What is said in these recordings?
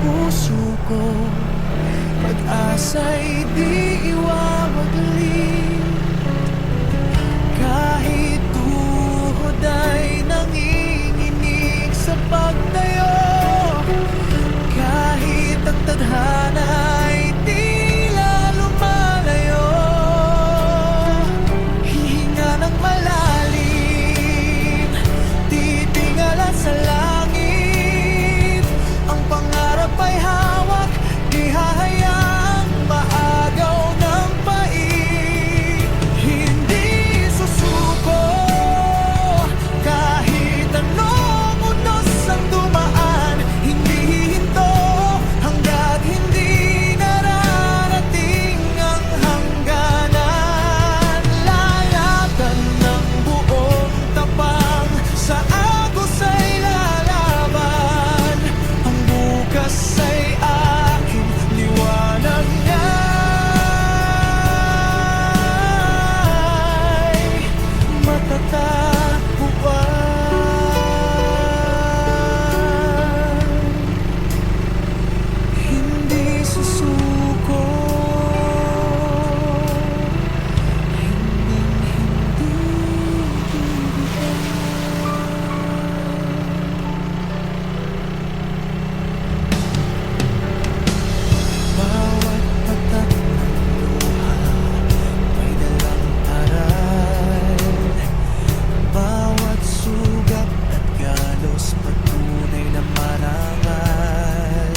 puso ko, pag-asa'y di iwawaglit. Kahit tuhod ay nanginginig sa pagtayo, kahit ang tadhana ay tila lumalayo, hihinga ng malalim, titingala sa langit. Ang pangarap ay hawak, di hahayaang maagaw ng pait. Hindi susuko kahit anong unos ang dumaan. Hindi hihinto hanggat hindi nararating ang hangganan. Lalaban ng buong tapang, sa agos ay lalaban. Ang bukas ay aking liwanag niya'y matatagpuan. Hindi susuko, hindi bawat patak ng luha may dalang aral. Bawat sugat at galos patunay na marangal.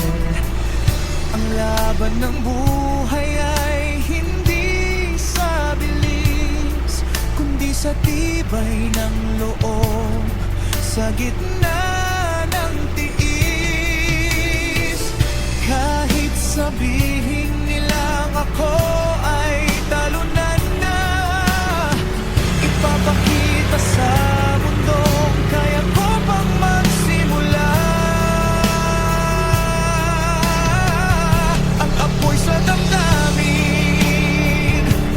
Ang laban ng buhay ay hindi sa bilis, kundi sa tibay ng loob, sa gitna ng tiis. Kahit sabihin nilang ako ay talunan na, ipapakita sa mundong kaya ko pang magsimula. Ang apoy sa damdamin,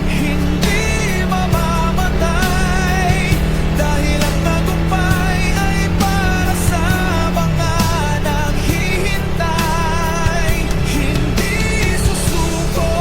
hindi mamamatay, dahil ang tagumpay ay para sa mga naghihintay. Hindi susuko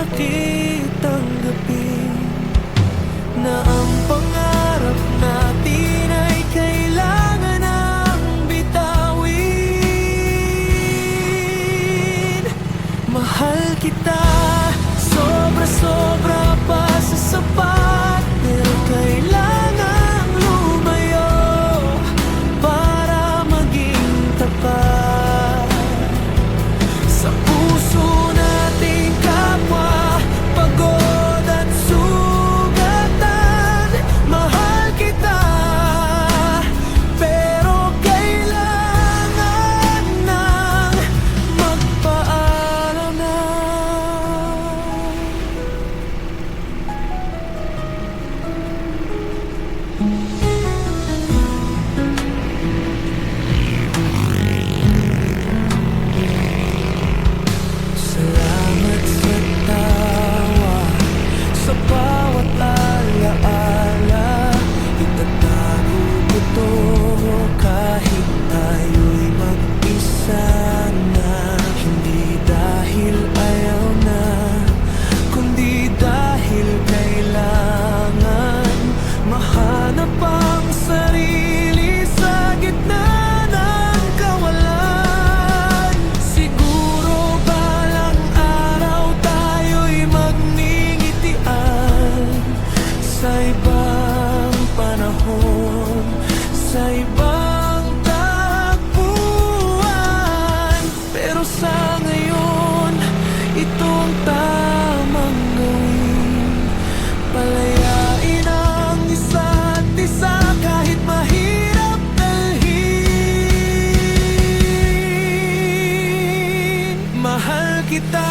masakit tanggapin na ang pangarap natin ay kailangan ng bitawin. Mahal kita, sobra-sobra pa sa sapat, pero kailangan lumayo para maging tapat. Sa puso nating kapwa, pagod at sugatan. Mahal kita, pero kailangan nang magpaalam na. Salamat sa tawa, sa bawat alaala. Itatago ko to kahit tayo'y mag-isa na. Hindi dahil ayaw na, kundi dahil kailangan mahanap ang sarili sa gitna ng kawalan. Siguro balang araw tayo'y magningitian sa ibang panahon, sa ibang tagpuan. Pero sa ngayon, ito ang tamang gawin. Palayain ang isa't isa kahit mahirap dalhin. Mahal kita,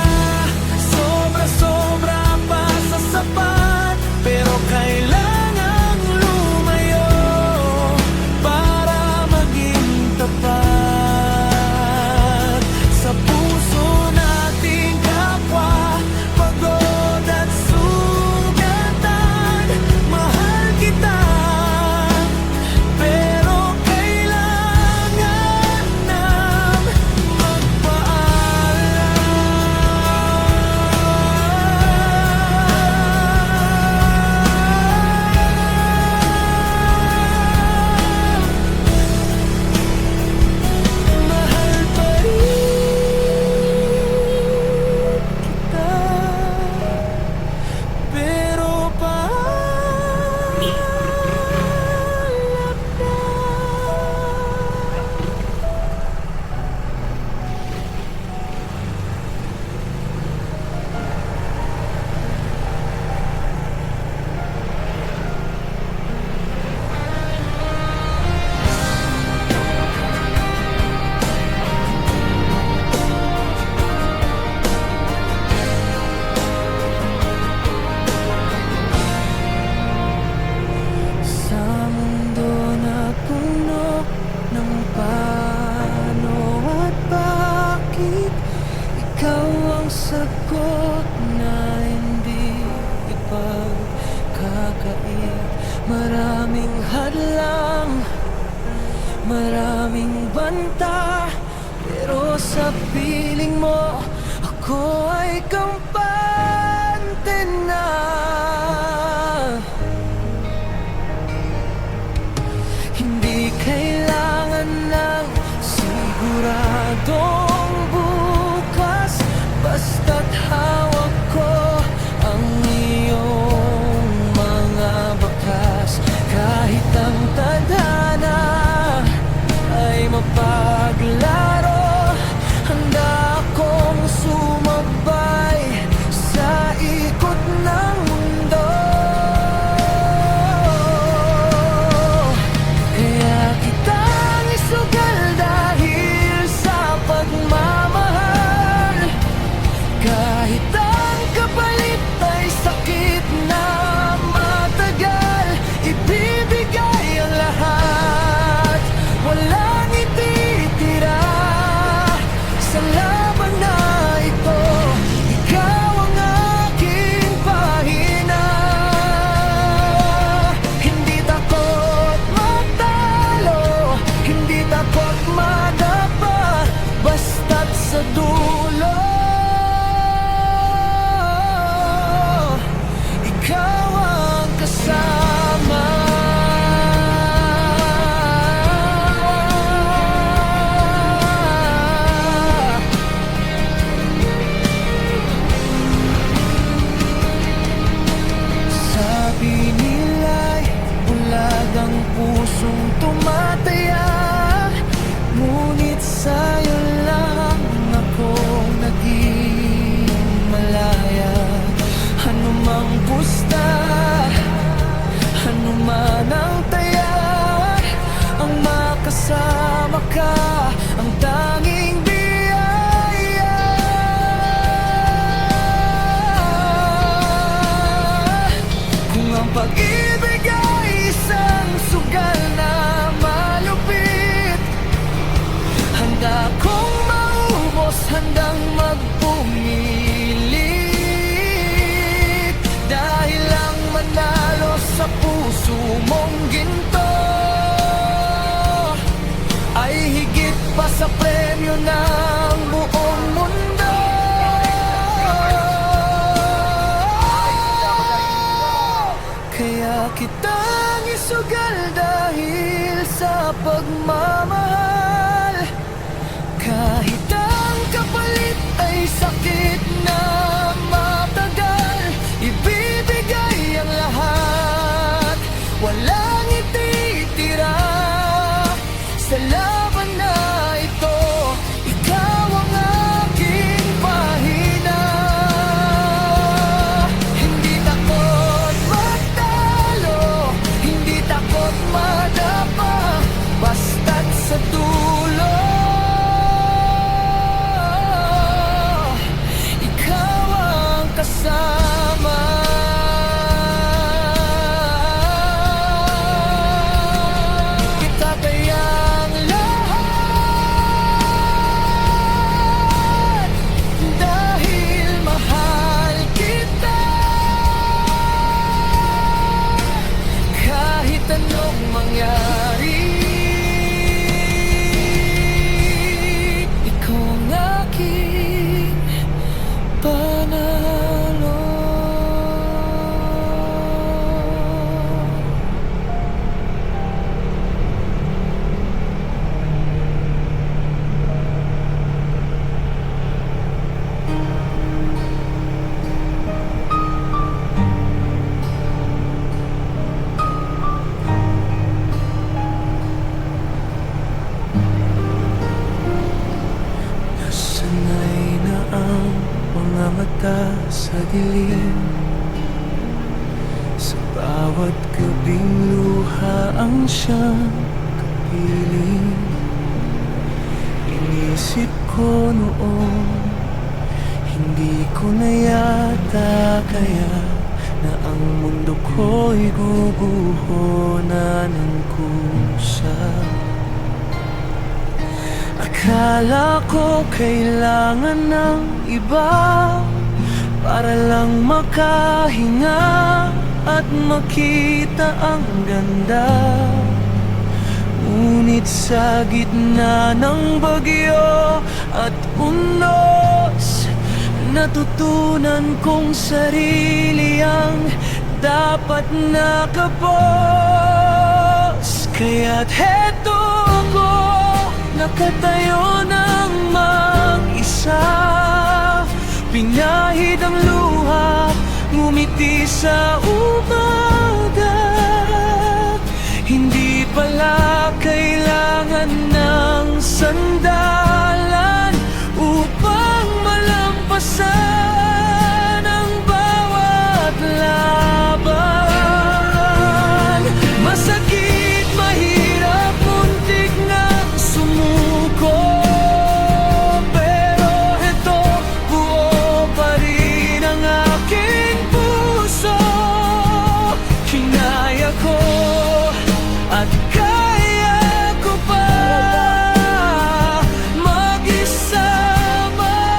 sobra-sobra pa sa sapat, pero kailangan lumayo para maging tapat. Sa puso nating kapwa, pagod at sugatan. Mahal kita, pero kailangan nang magpaalam. Mahal pa rin kita, pero paalam na. Sa mundo na puno ng paano at bakit, ikaw ang sagot na hindi ipagkakait. Maraming hadlang, maraming banta, pero sa piling mo, ako ay kampante na. Hindi kailangan ng siguradong bukas, basta't hawak ko ang iyong mga bakas. Kahit ang tadhana ay mapaglaro, handa akong sumabay sa ikot ng mundo. Kaya kitang isugal dahil sa pag ka ang tanging biyaya. Kung ang pag-ibig ay isang sugal na malupit, handa kong maubos hanggang magpumilit, dahil lang manalo sa puso mong ginto ay higit pa sa premyo ng buong mundo. Kaya kitang isugal dahil sa pagmamahal, kahit ang kapalit ay sakit na matagal. Ibibigay ang lahat, walang ititira sa laban na ito. Ikaw ang aking pahina. Hindi takot magtalo, hindi takot madapa, basta't sa dulo ikaw ang kasama. Itatay ang lahat dahil mahal kita. Kahit anong mangyari, ikaw ang aking panalo. Nasanay na ang mga mata sa dilim, sa bawat gabing luha ang siyang kapiling. Inisip ko noon, hindi ko na yata kaya na ang mundo ko'y guguho na ng kusa. Akala ko kailangan ng iba para lang makahinga at makita ang ganda. Ngunit sa gitna ng bagyo at unos, natutunan kong sarili ang dapat nakapos. Kaya't heto ko, nakatayo ng mag-isa, pinahid ang luha, ngumiti sa umaga. Hindi pala kailangan ng sandalan upang malampasan ang bawat laban. Masakit, mahirap, muntik na sumuko, pero eto, buo pa rin ang aking puso. Kinaya ko at kaya ko pa mag-isa man,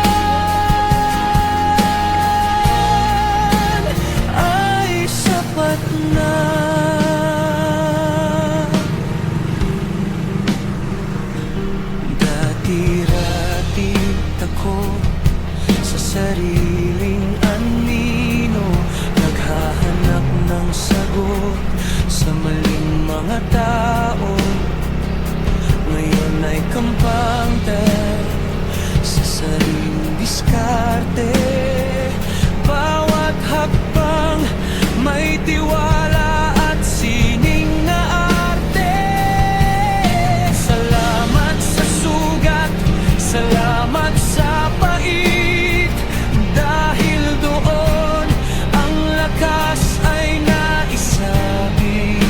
ay sapat na. Dati-ratit ako sa sariling anino, naghahanap ng sagot sa maling mga tao. Ngayon ay kampante sa sariling diskarte. Bawat hakbang may tiwala at sining na arte. Salamat sa sugat, salamat sa pait, dahil doon ang lakas ay naisabing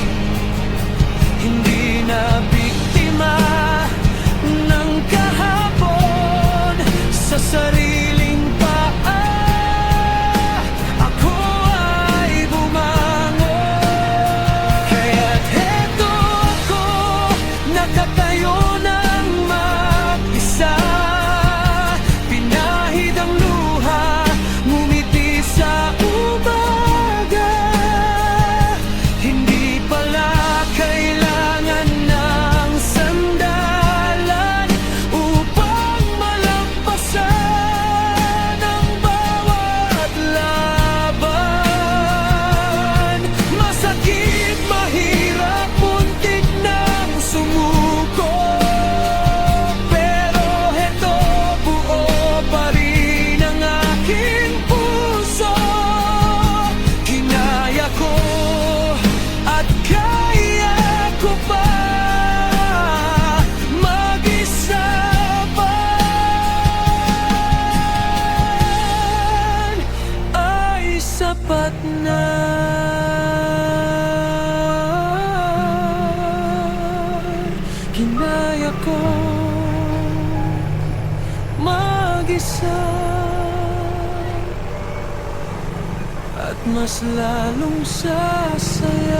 hindi na ko mag-isa, at mas lalong sasaya